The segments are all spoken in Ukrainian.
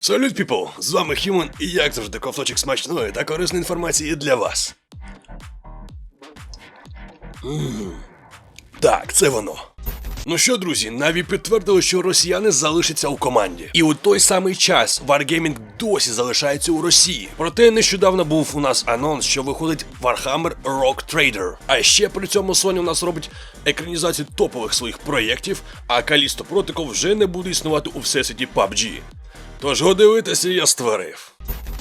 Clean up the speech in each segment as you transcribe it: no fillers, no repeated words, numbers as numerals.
Салют, піпл! З вами Human і як завжди ковточок смачної та корисної інформації для вас. Так, це воно. Ну що, друзі, Na'Vi підтвердили, що росіяни залишаться у команді. І у той самий час Wargaming досі залишається у Росії. Проте нещодавно був у нас анонс, що виходить Warhammer Rogue Trader. А ще при цьому Sony у нас робить екранізацію топових своїх проєктів, а Callisto Protocol вже не буде існувати у всесвіті PUBG. Тож го дивитися я створив.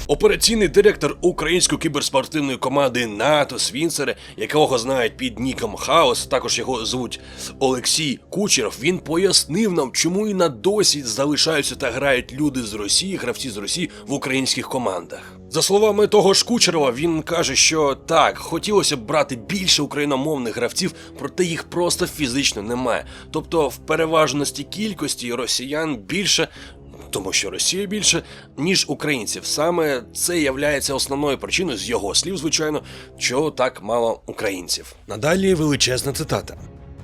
Операційний директор української кіберспортивної команди НАТО Свінцере, якого знають під ніком Хаос, також його звуть Олексій Кучеров, він пояснив нам, чому і на досі залишаються та грають люди з Росії, гравці з Росії в українських командах. За словами того ж Кучерова, він каже, що так, хотілося б брати більше україномовних гравців, проте їх просто фізично немає. Тобто в переважності кількості росіян більше, тому що Росія більше, ніж українців. Саме це являється основною причиною, з його слів, звичайно, що так мало українців. Надалі величезна цитата.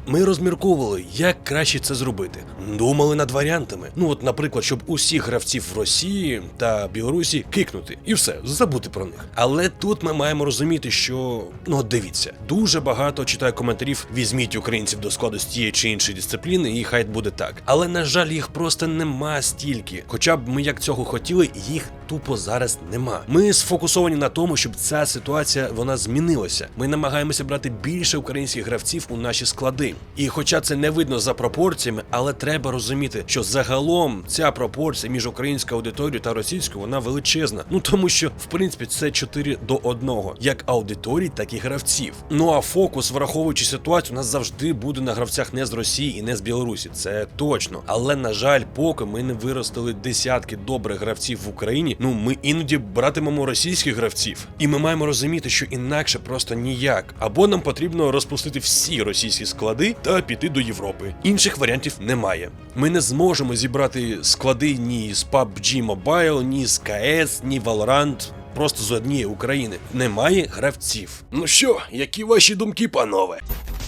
Ми розмірковували, як краще це зробити. Думали над варіантами. Наприклад, щоб усіх гравців в Росії та Білорусі кикнути. І все, забути про них. Але тут ми маємо розуміти, що... дивіться, дуже багато читаю коментарів, візьміть українців до складу з тієї чи іншої дисципліни і хай буде так. Але, на жаль, їх просто нема стільки. Хоча б ми як цього хотіли, їх тупо зараз нема. Ми сфокусовані на тому, щоб ця ситуація, вона змінилася. Ми намагаємося брати більше українських гравців у наші склади. І хоча це не видно за пропорціями, але треба розуміти, що загалом ця пропорція між українською аудиторією та російською, вона величезна. Тому що, в принципі, це 4:1, як аудиторій, так і гравців. А фокус, враховуючи ситуацію, у нас завжди буде на гравцях не з Росії і не з Білорусі, це точно. Але, на жаль, поки ми не виростили десятки добрих гравців в Україні, ми іноді братимемо російських гравців. І ми маємо розуміти, що інакше просто ніяк. Або нам потрібно розпустити всі російські склади та піти до Європи. Інших варіантів немає. Ми не зможемо зібрати склади ні з PUBG Mobile, ні з CS, ні Valorant, просто з однієї України. Немає гравців. Ну що, які ваші думки, панове?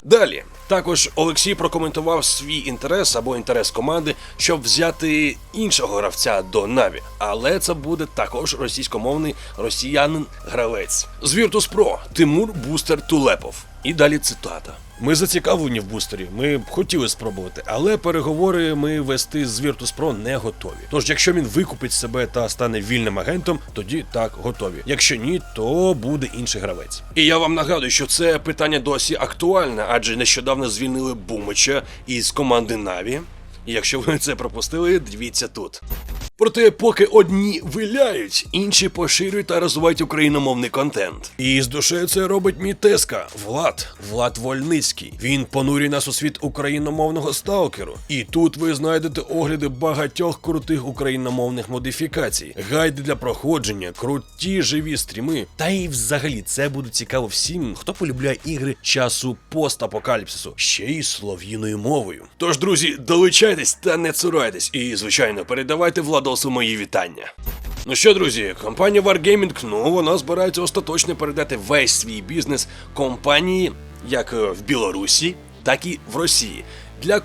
Далі. Також Олексій прокоментував свій інтерес або інтерес команди, щоб взяти іншого гравця до Na'Vi. Але це буде також російськомовний росіянин-гравець. З Virtus.pro Тимур Бустер Тулепов. І далі цитата. Ми зацікавлені в бустері, ми б хотіли спробувати, але переговори ми вести з Virtus.pro не готові. Тож, якщо він викупить себе та стане вільним агентом, тоді так, готові. Якщо ні, то буде інший гравець. І я вам нагадую, що це питання досі актуальне, адже нещодавно звільнили Бумича із команди Na'Vi. І якщо ви це пропустили, дивіться тут. Проте, поки одні виляють, інші поширюють та розвивають україномовний контент. І з душею це робить мій тезка Влад Вольницький. Він понурює нас у світ україномовного сталкеру. І тут ви знайдете огляди багатьох крутих україномовних модифікацій, гайди для проходження, круті живі стріми. Та і взагалі це буде цікаво всім, хто полюбляє ігри часу постапокаліпсису, ще й слов'їною мовою. Тож, друзі, долучайтесь та не цурайтесь. І, звичайно, передавайте Владосу мої вітання. Ну що, друзі, компанія Wargaming, вона збирається остаточно передати весь свій бізнес компанії, як в Білорусі, так і в Росії. Для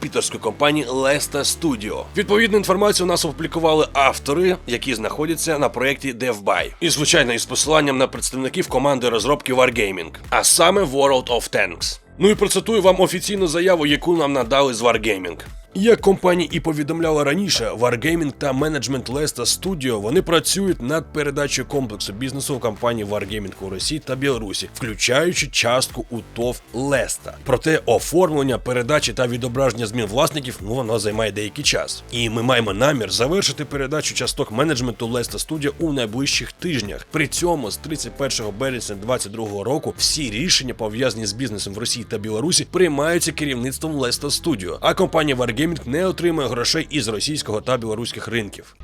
пітерської компанії Lesta Studio. Відповідну інформацію у нас опублікували автори, які знаходяться на проєкті DevBuy. І, звичайно, із посиланням на представників команди розробки Wargaming, а саме World of Tanks. І процитую вам офіційну заяву, яку нам надали з Wargaming. Як компанія і повідомляла раніше, Wargaming та менеджмент Lesta Studio, вони працюють над передачею комплексу бізнесу в компанії Wargaming у Росії та Білорусі, включаючи частку у ТОВ Lesta. Проте оформлення, передачі та відображення змін власників, воно займає деякий час. І ми маємо намір завершити передачу часток менеджменту Lesta Studio у найближчих тижнях. При цьому з 31 березня 2022 року всі рішення, пов'язані з бізнесом в Росії та Білорусі, приймаються керівництвом Lesta Studio, а компанія Wargaming не отримує грошей із російського та білоруських ринків.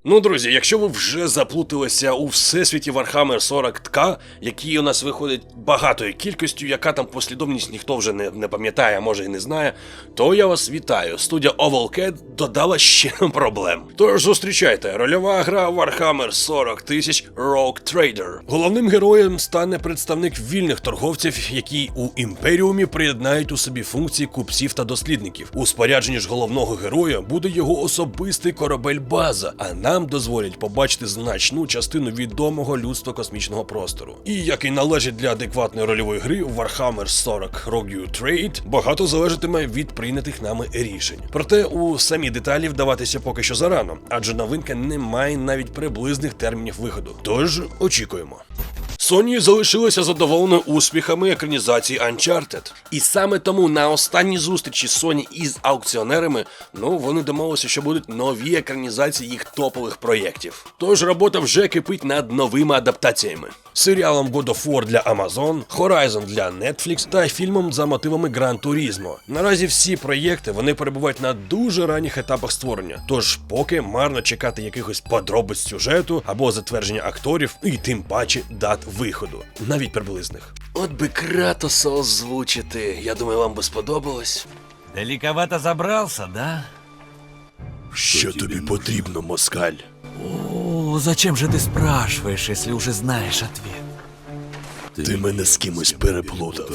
Друзі, якщо ви вже заплуталися у всесвіті Warhammer 40K, який у нас виходить багатою кількістю, яка там послідовність ніхто вже не пам'ятає, а може і не знає, то я вас вітаю. Студія Ovalcat додала ще проблем. Тож зустрічайте, рольова гра Warhammer 40 000 Rogue Trader. Головним героєм стане представник вільних торговців, які у Імперіумі приєднають у собі функції купців та дослідників. У спорядженні ж головного героя буде його особистий корабель-база, а нам дозволять побачити значну частину відомого людства космічного простору. І як і належить для адекватної рольової гри, Warhammer 40 Rogue Trade багато залежатиме від прийнятих нами рішень. Проте у самі деталі вдаватися поки що зарано, адже новинка не має навіть приблизних термінів виходу. Тож очікуємо. Sony залишилася задоволеною успіхами екранізації Uncharted. І саме тому на останній зустрічі Sony із аукціонерами, вони домовилися, що будуть нові екранізації їх топових проєктів. Тож робота вже кипить над новими адаптаціями. Серіалом God of War для Amazon, Horizon для Netflix та фільмом за мотивами Gran Turismo. Наразі всі проєкти вони перебувають на дуже ранніх етапах створення, тож поки марно чекати якихось подробиць сюжету або затвердження акторів, і тим паче дат виходу, навіть приблизних. От би Кратоса озвучити, я думаю, вам би сподобалось. Далековато забрался, да? Що тобі потрібно, москаль? О, зачем же ты спрашиваешь, если уже знаешь ответ? Ти мене з кимось переплутав.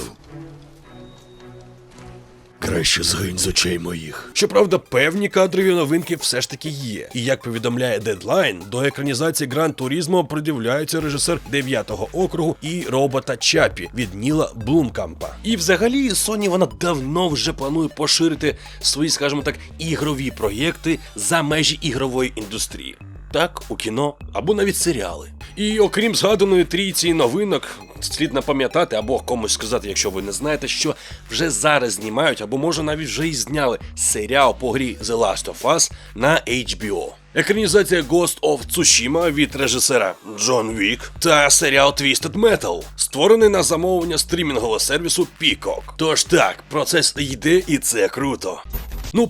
Краще згинь з очей моїх. Щоправда, певні кадрові новинки все ж таки є. І як повідомляє Deadline, до екранізації Gran Turismo придивляється режисер 9-го округу і робота Чапі від Ніла Блумкампа. І взагалі Sony вона давно вже планує поширити свої, скажімо так, ігрові проєкти за межі ігрової індустрії. Так, у кіно або навіть серіали. І окрім згаданої трійці новинок, слід напам'ятати або комусь сказати, якщо ви не знаєте, що вже зараз знімають, або може навіть вже і зняли серіал по грі The Last of Us на HBO. Екранізація Ghost of Tsushima від режисера Джон Вік та серіал Twisted Metal, створений на замовлення стрімінгового сервісу Peacock. Тож так, процес йде і це круто.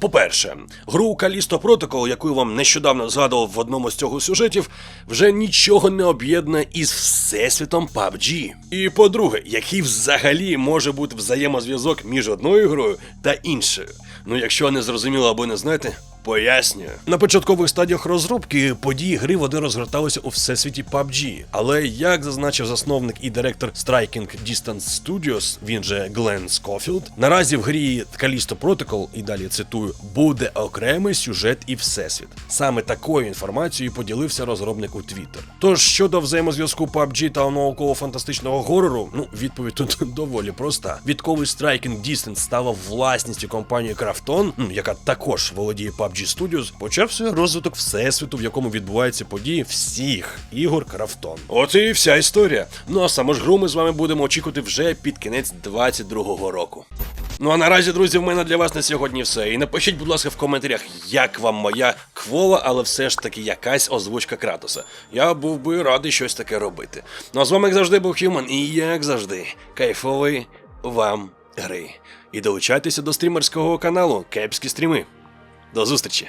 По-перше, гру Callisto Protocol, яку я вам нещодавно згадував в одному з цього сюжетів, вже нічого не об'єднує із всесвітом PUBG. І по-друге, який взагалі може бути взаємозв'язок між одною грою та іншою? Якщо не зрозуміло або не знаєте, пояснюю. На початкових стадіях розробки події гри вони розгорталися у всесвіті PUBG. Але, як зазначив засновник і директор Striking Distance Studios, він же Глен Скофілд, наразі в грі Callisto Protocol, і далі цитую, буде окремий сюжет і всесвіт. Саме такою інформацією поділився розробник у Twitter. Тож, щодо взаємозв'язку PUBG та науково-фантастичного горору, відповідь тут доволі проста. Відколи Striking Distance стала власністю компанії Krafton, яка також володіє PUBG Studios, почався розвиток всесвіту, в якому відбуваються події всіх ігор Krafton. От і вся історія. А саму ж гру ми з вами будемо очікувати вже під кінець 22-го року. А наразі, друзі, в мене для вас на сьогодні все. І напишіть, будь ласка, в коментарях, як вам моя квола, але все ж таки якась озвучка Кратоса. Я був би радий щось таке робити. А з вами, як завжди, був Human, і як завжди, кайфової вам гри. І долучайтеся до стрімерського каналу Кепські стріми. До зустрічі!